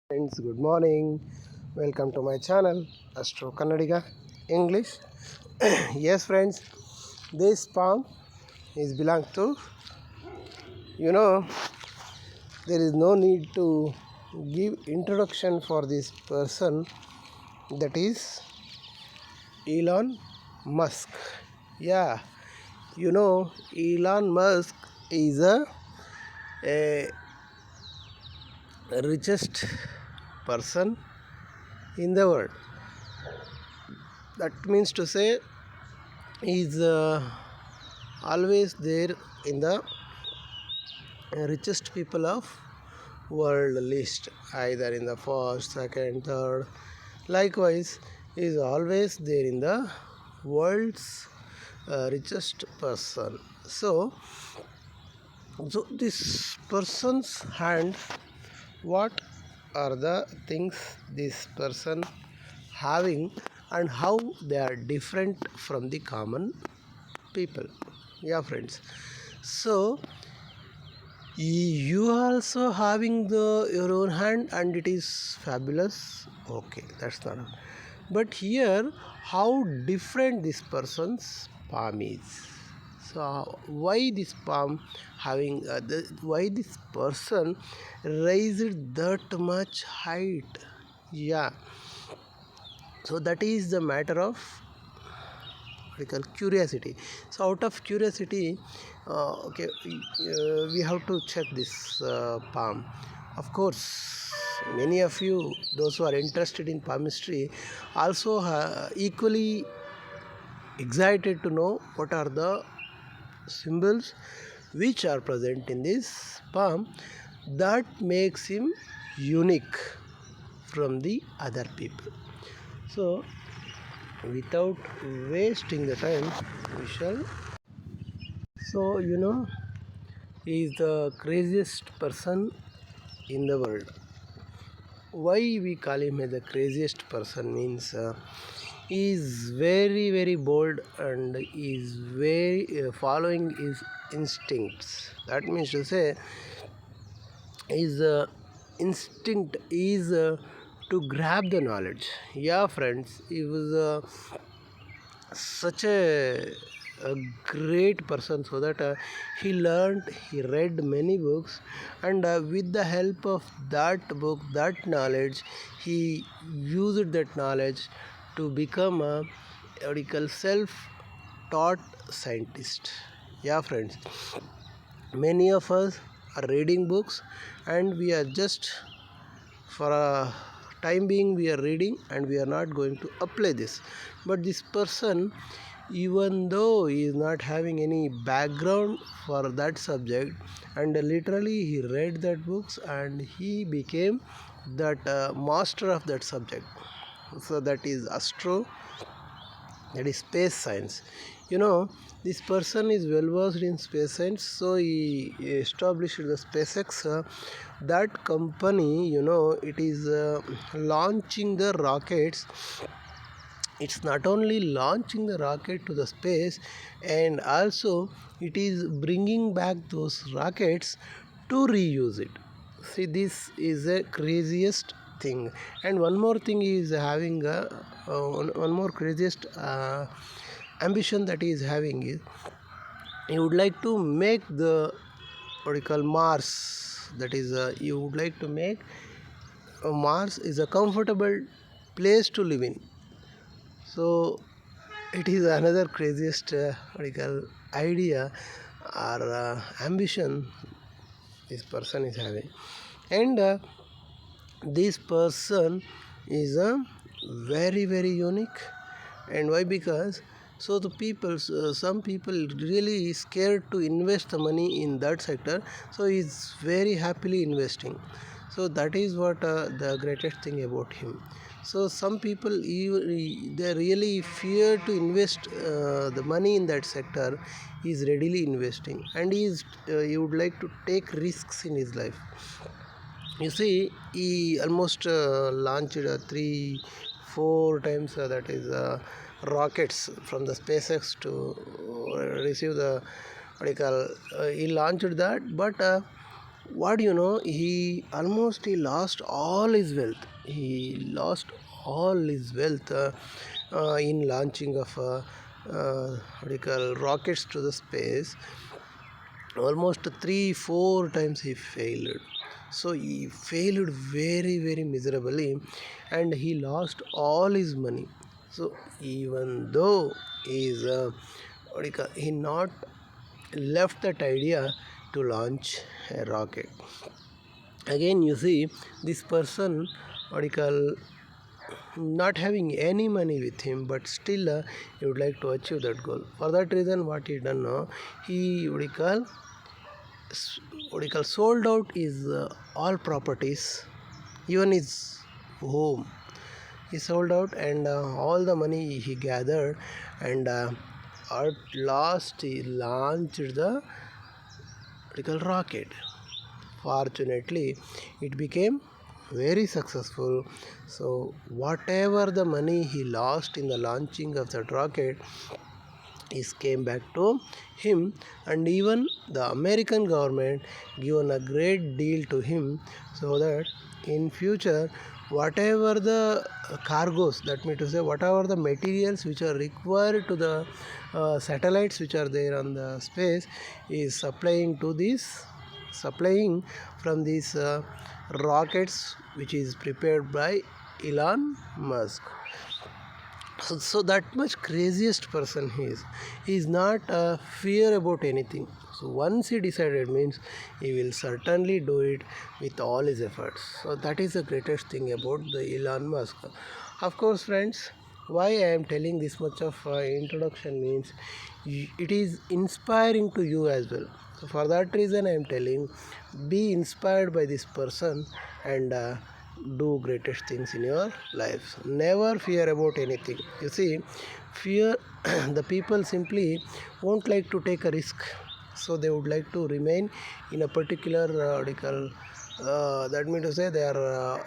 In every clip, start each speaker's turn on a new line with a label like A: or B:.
A: Friends, good morning. Welcome to my channel, Astro Kannadiga English. Yes, friends, this poem is belong to you know there is no need to give introduction for this person, that is Elon Musk. Yeah, Elon Musk is a richest person in the world. That means to say is always there in the richest people of world list, either in the first, second, third. Likewise, is always there in the world's richest person. So this person's hand, what are the things this person having and how they are different from the common people. Yeah, friends. So you also having your own hand and it is fabulous. Okay, that's not. But here, how different this person's palm is. So why this palm having why this person raised that much height? Yeah. So that is the matter of curiosity. So out of curiosity, we have to check this palm. Of course, many of you, those who are interested in palmistry, also equally excited to know what are the symbols which are present in this palm that makes him unique from the other people. So without wasting the time, we shall. So he is the craziest person in the world. Why we call him as the craziest person means he is very bold and is very following his instincts. That means to say his instinct is to grab the knowledge. Yeah, friends, he was such a great person, so that he read many books, and with the help of that book, that knowledge, he used that knowledge to become a self-taught scientist. Yeah, friends, many of us are reading books and we are just for a time being we are reading and we are not going to apply this. But this person, even though he is not having any background for that subject, and literally he read that books and he became that master of that subject. So that is astro, that is space science. This person is well versed in space science, so he established the SpaceX. That company, it is launching the rockets. It's not only launching the rocket to the space, and also it is bringing back those rockets to reuse it. See, this is the craziest thing. And one more thing is having one more craziest ambition that he is having is he would like to make the what you call Mars. That is, you would like to make Mars is a comfortable place to live in. So it is another craziest idea or ambition this person is having. And this person is very unique. And why? Because so the people, some people really scared to invest the money in that sector, so he's very happily investing. So that is what the greatest thing about him. So some people, they really fear to invest the money in that sector. He is readily investing, and he would like to take risks in his life. You see, he almost launched 3-4 times, that is rockets from the SpaceX to receive the he launched that. But What he lost all his wealth. He lost all his wealth in launching of what do you call rockets to the space. Almost 3 4 times he failed, so he failed very very miserably, and he lost all his money. So even though he is what do you call, he not left that idea to launch a rocket. Again, you see, this person, what do you call, not having any money with him, but still he would like to achieve that goal. For that reason, what he done now, he sold out his all properties, even his home. He sold out, and all the money he gathered, and at last he launched the rocket. Fortunately, it became very successful. So whatever the money he lost in the launching of that rocket is came back to him, and even the American government given a great deal to him, so that in future whatever the cargoes, that means to say whatever the materials which are required to the satellites which are there on the space, is supplying from these rockets which is prepared by Elon Musk. So that much craziest person he is not fear about anything. So once he decided means he will certainly do it with all his efforts. So that is the greatest thing about the Elon Musk. Of course, friends, why I am telling this much of introduction means it is inspiring to you as well. So for that reason I am telling, be inspired by this person, and do greatest things in your life. Never fear about anything. You see, fear the people simply won't like to take a risk, so they would like to remain in a particular that means to say they are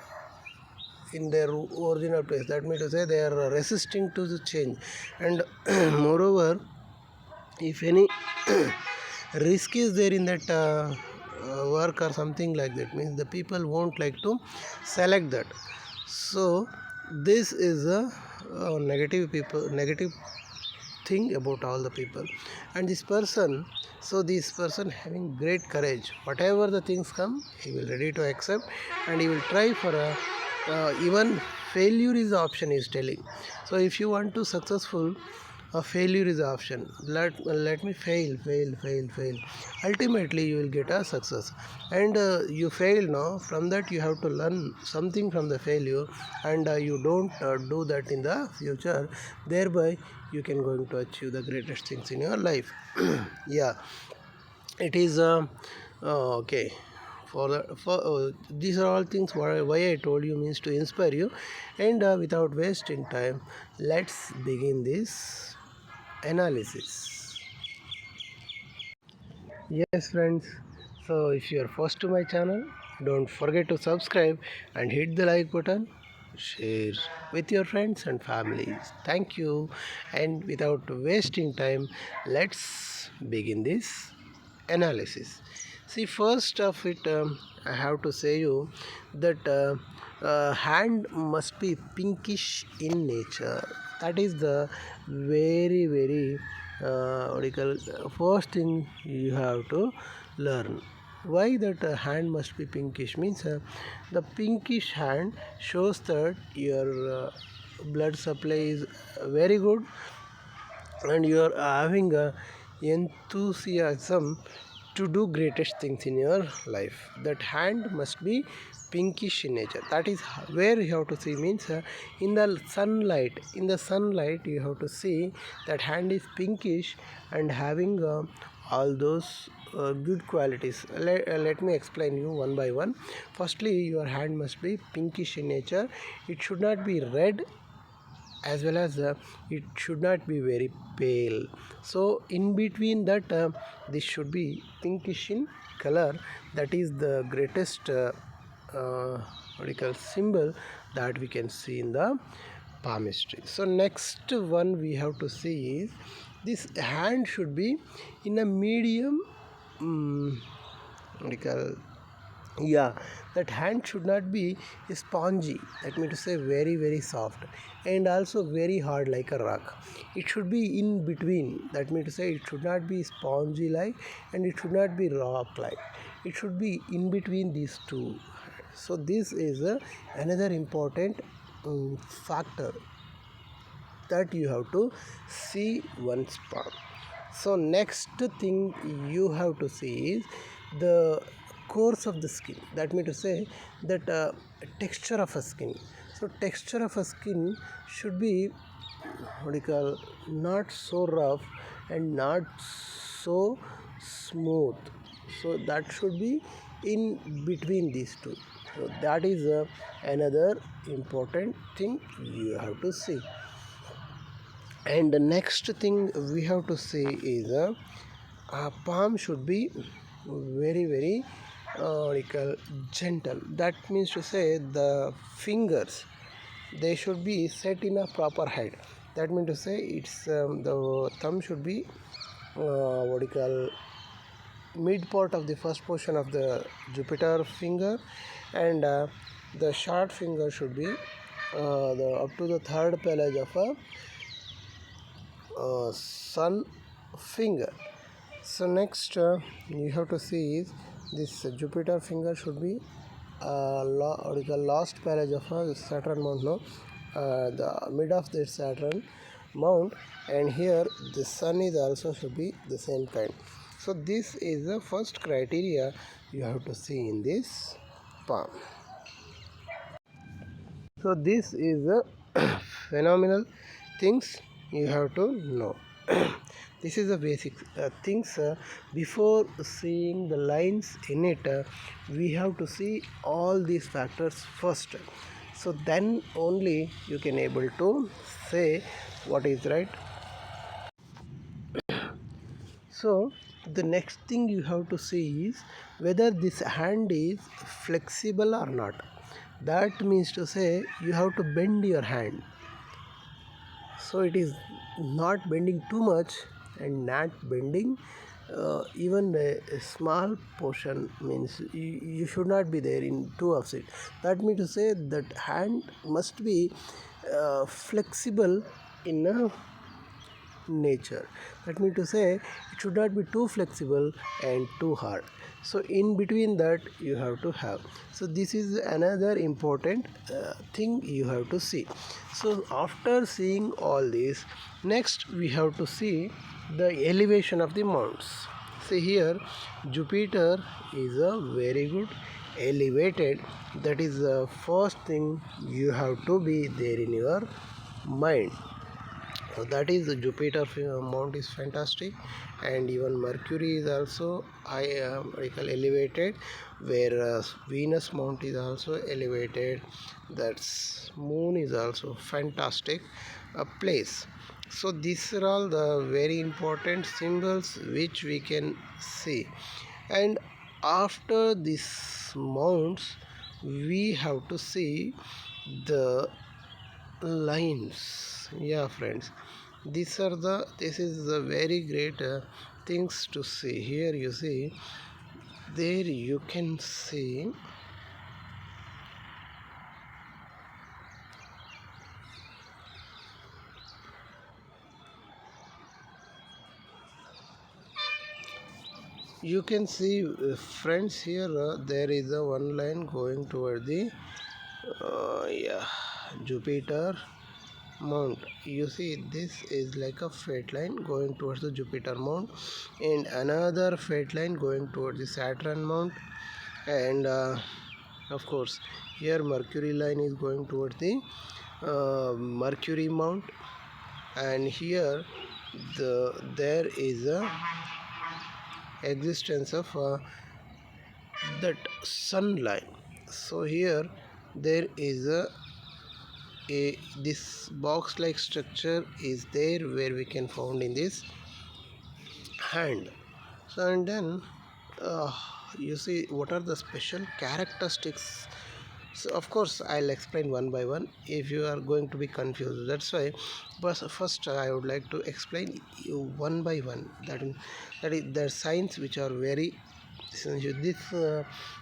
A: in their original place. That means to say they are resisting to the change, and moreover, if any risk is there in that work or something like that, means the people won't like to select that. So this is a negative thing about all the people. And this person having great courage, whatever the things come, he will ready to accept, and he will try for a even failure is the option, is telling. So if you want to successful, a failure is the option. Let me fail. Ultimately you will get a success. And you fail now, from that you have to learn something from the failure, and you don't do that in the future. Thereby you can going to achieve the greatest things in your life. Yeah, it is okay. For these are all things why I told you means to inspire you. And without wasting time, let's begin this analysis. Yes, friends. So if you are first to my channel, don't forget to subscribe and hit the like button. Share with your friends and families. Thank you. And without wasting time, let's begin this analysis. See, first of it, I have to say you that hand must be pinkish in nature. That is the very very what do you call, first thing you have to learn. Why that hand must be pinkish means the pinkish hand shows that your blood supply is very good, and you are having a enthusiasm to do greatest things in your life. That hand must be pinkish in nature. That is where you have to see means in the sunlight you have to see that hand is pinkish and having all those good qualities. Let me explain you one by one. Firstly, your hand must be pinkish in nature. It should not be red, as well as it should not be very pale. So in between that, this should be pinkish in color. That is the greatest what do you call, symbol that we can see in the palmistry. So next one we have to see is this hand should be in a medium what do you call, Yeah, that hand should not be spongy, that means to say very very soft, and also very hard like a rock. It should be in between, that means to say it should not be spongy like, and it should not be rock like. It should be in between these two. So this is another important factor that you have to see one's palm. So next thing you have to see is the course of the skin. That means to say that texture of a skin. So texture of a skin should be what you call not so rough and not so smooth. So that should be in between these two. So that is another important thing you have to see. And the next thing we have to say is palm should be very very like gentle. That means to say the fingers, they should be set in a proper height. That means to say it's the thumb should be what you call mid part of the first portion of the Jupiter finger, and the short finger should be the up to the third palate of a sun finger. So next you have to see is this Jupiter finger should be or the last parallel of a Saturn mount, no, the mid of the Saturn mount, and here the sun is also should be the same kind. So this is the first criteria you have to see in this palm. So this is the phenomenal things you have to know. This is the basic things. Before seeing the lines in it, we have to see all these factors first. So then only you can able to say what is right. So the next thing you have to see is whether this hand is flexible or not. That means to say you have to bend your hand, so it is not bending too much and not bending even a small portion, means you should not be there in two of it. That means to say that hand must be flexible in a nature. That means to say it should not be too flexible and too hard. So in between that you have to have. So this is another important thing you have to see. So after seeing all this, next we have to see the elevation of the mounts. See here, Jupiter is a very good elevated. That is the first thing you have to be there in your mind. So that is the Jupiter mount is fantastic, and even Mercury is also high, elevated, whereas Venus mount is also elevated. That's Moon is also fantastic place. So these are all the very important symbols which we can see, and after these mounts we have to see the lines. Yeah friends, this is the very great things to see. Here you see, there you can see friends, here there is a one line going toward the yeah, Jupiter mount. You see, this is like a straight line going towards the Jupiter mount, and another straight line going towards the Saturn mount, and of course here Mercury line is going towards the Mercury mount, and here there is a existence of that sun line. So here there is a this box like structure is there where we can found in this hand. So and then uh, you see what are the special characteristics. So of course I'll explain one by one if you are going to be confused. That's why, but first I would like to explain you one by one. That is the signs which are very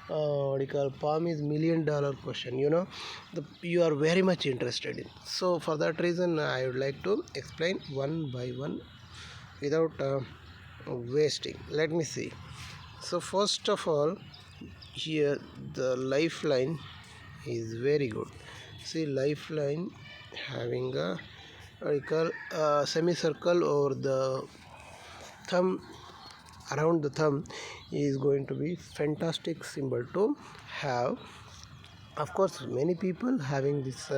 A: what you call palm is $1 million question. You are very much interested in. So for that reason, I would like to explain one by one without wasting. Let me see. So first of all, here the lifeline is very good. See, lifeline having a vertical semicircle over the thumb, around the thumb, is going to be fantastic symbol to have. Of course, many people having this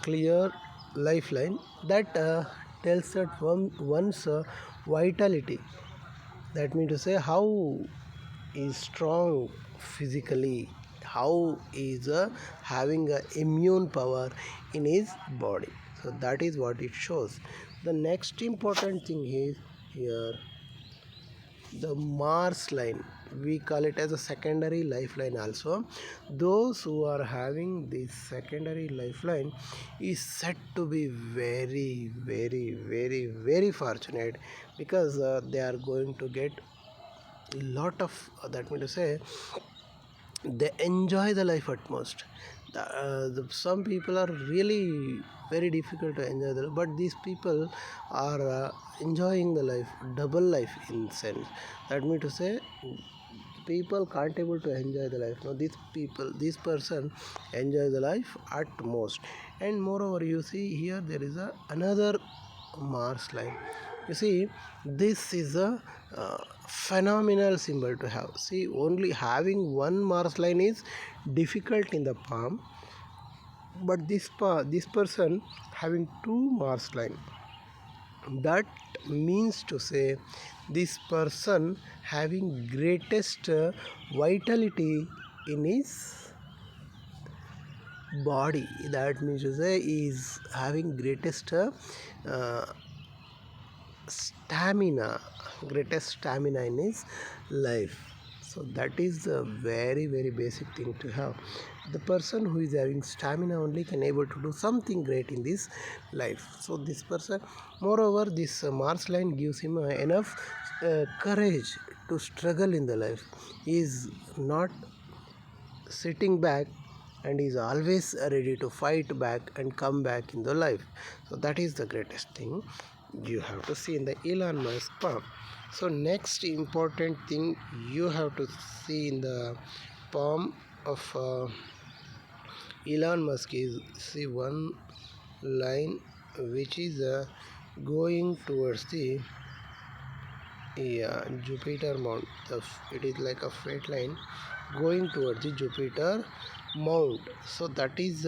A: clear lifeline that tells that one's vitality. That means to say how is strong physically, how is having a immune power in his body. So that is what it shows. The next important thing is here the Mars line. We call it as a secondary lifeline also. Those who are having this secondary lifeline is said to be very, very, very, very fortunate, because they are going to get lot of that means to say they enjoy the life at most. Some people are really very difficult to enjoy the life, but these people are enjoying the life, double life in sense. That means to say people can't able to enjoy the life. Now this person enjoy the life at most. And moreover, you see here there is another Mars line. You see, this is a phenomenal symbol to have. See, only having one Mars line is difficult in the palm, but this person having two Mars line. That means to say this person having greatest vitality in his body. That means to say is having greatest greatest stamina in his life. So that is a very, very basic thing to have. The person who is having stamina only can able to do something great in this life. So this person, moreover, this Mars line gives him enough courage to struggle in the life. He is not sitting back and is always ready to fight back and come back in the life. So that is the greatest thing you have to see in the Elon Musk palm. So next important thing you have to see in the palm of Elon Musk is, see, one line which is going towards the Jupiter mount. It is like a straight line going towards the Jupiter mount. So that is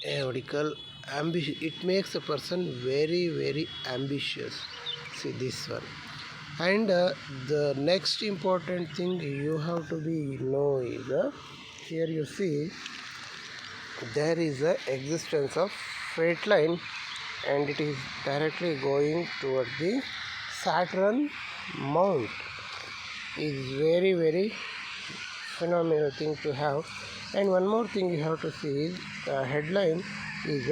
A: vertical ambition. It makes a person very, very ambitious. See this one. And the next important thing you have to be know is here you see there is a existence of straight line, and it is directly going toward the Saturn mount. Is very, very phenomenal thing to have. And one more thing you have to see is the headline is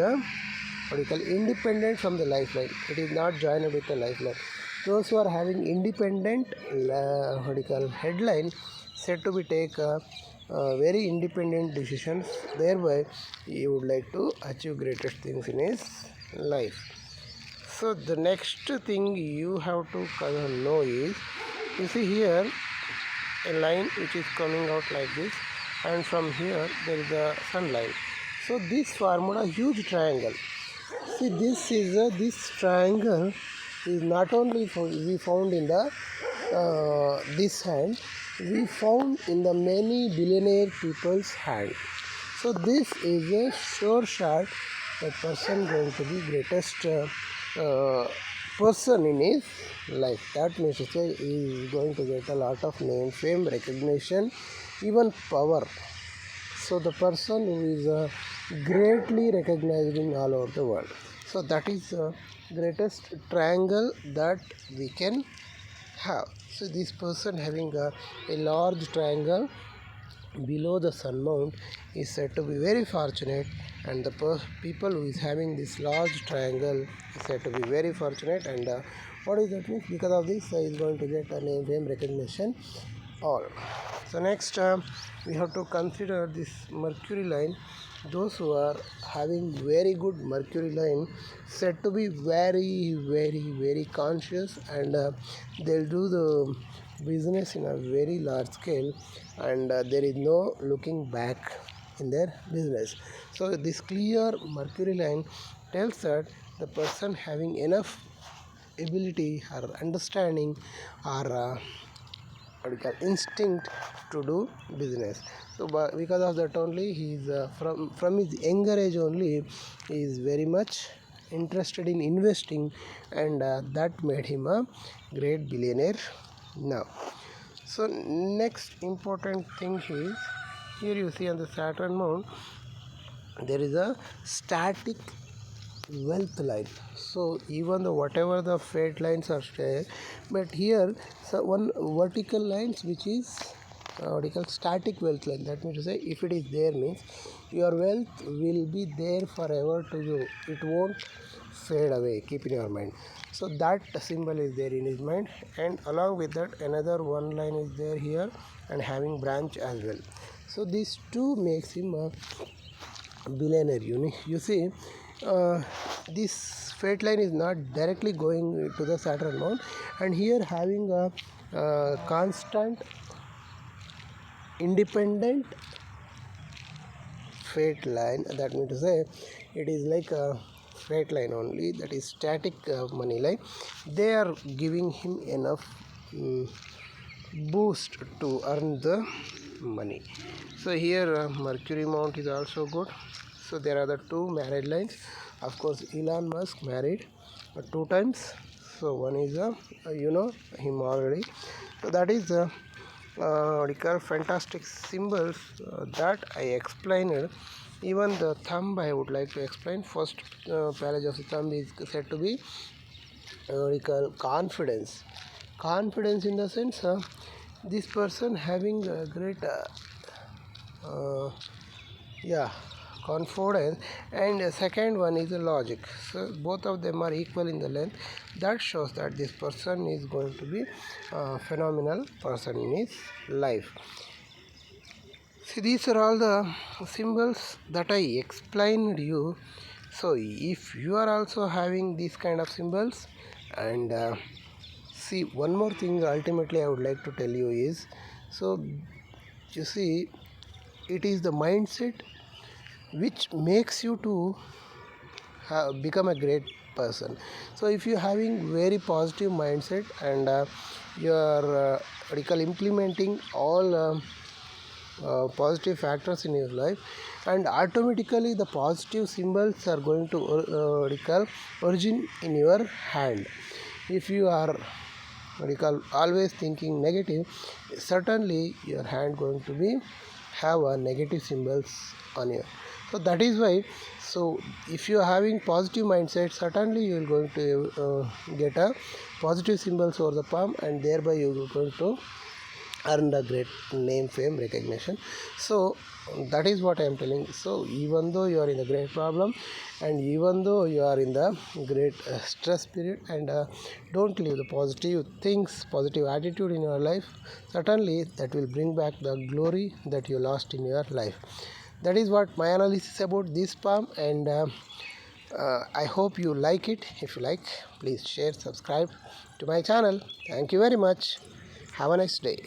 A: what you call independent from the lifeline. It is not joined with the lifeline. Those who are having independent what you call headline said to be take very independent decisions, thereby he would like to achieve greatest things in his life. So the next thing you have to know is, you see here a line which is coming out like this, and from here there is a sunlight. So this formed a huge triangle. See, this triangle is not only we found in the this hand, we found in the many billionaire people's hand. So this is a sure shot that person going to be greatest person in his life. That means to say he is going to get a lot of name, fame, recognition, even power. So the person who is greatly recognized in all over the world. So that is the greatest triangle that we can have. So this person having a large triangle below the sun mount is said to be very fortunate, and the people who is having this large triangle is said to be very fortunate. And what is that means? Because of this, is going to get a name, fame, recognition, all. So next we have to consider this mercury line. Those who are having very good mercury line said to be very conscious, and they'll do the business in a very large scale, and there is no looking back in their business. So this clear mercury line tells that the person having enough ability or understanding or what we call instinct to do business. So because of that only he is from his younger age only he is very much interested in investing, and that made him a great billionaire now. So next important thing is, here you see on the Saturn moon there is a static wealth line. So even though whatever the fate lines are there, but here so one vertical lines which is vertical static wealth line. That means to say, if it is there means your wealth will be there forever to you, it won't fade away. Keep in your mind. So that symbol is there in his mind, and along with that another one line is there here and having branch as well. So these two makes him a billionaire. You see, this fate line is not directly going to the Saturn mount, and here having a constant independent fate line. That means to say it is like a fate line only, that is static money line. They are giving him enough boost to earn the money. So here Mercury mount is also good. So there are the two married lines. Of course Elon Musk married 2 times. So one is you know him already. So that is what you call fantastic symbols that I explained. Even the thumb I would like to explain. First passage of the thumb is said to be what you call confidence. Confidence in the sense this person having a great yeah, confidence, and the second one is the logic. So both of them are equal in the length. That shows that this person is going to be a phenomenal person in his life. See, these are all the symbols that I explained you. So if you are also having these kind of symbols, and see, one more thing ultimately I would like to tell you is, so you see, it is the mindset which makes you to become a great person. So if you're having very positive mindset, and you're implementing all positive factors in your life, and automatically the positive symbols are going to origin in your hand. If you are always thinking negative, certainly your hand going to be have a negative symbols on you. So that is why, so if you are having positive mindset, certainly you will going to get a positive symbols over the palm, and thereby you will going to earn a great name, fame, recognition. So that is what I am telling. So even though you are in a great problem, and even though you are in the great stress period, and don't leave the positive things, positive attitude in your life, certainly that will bring back the glory that you lost in your life. That is what my analysis about this palm, and I hope you like it. If you like, please share, subscribe to my channel. Thank you very much. Have a nice day.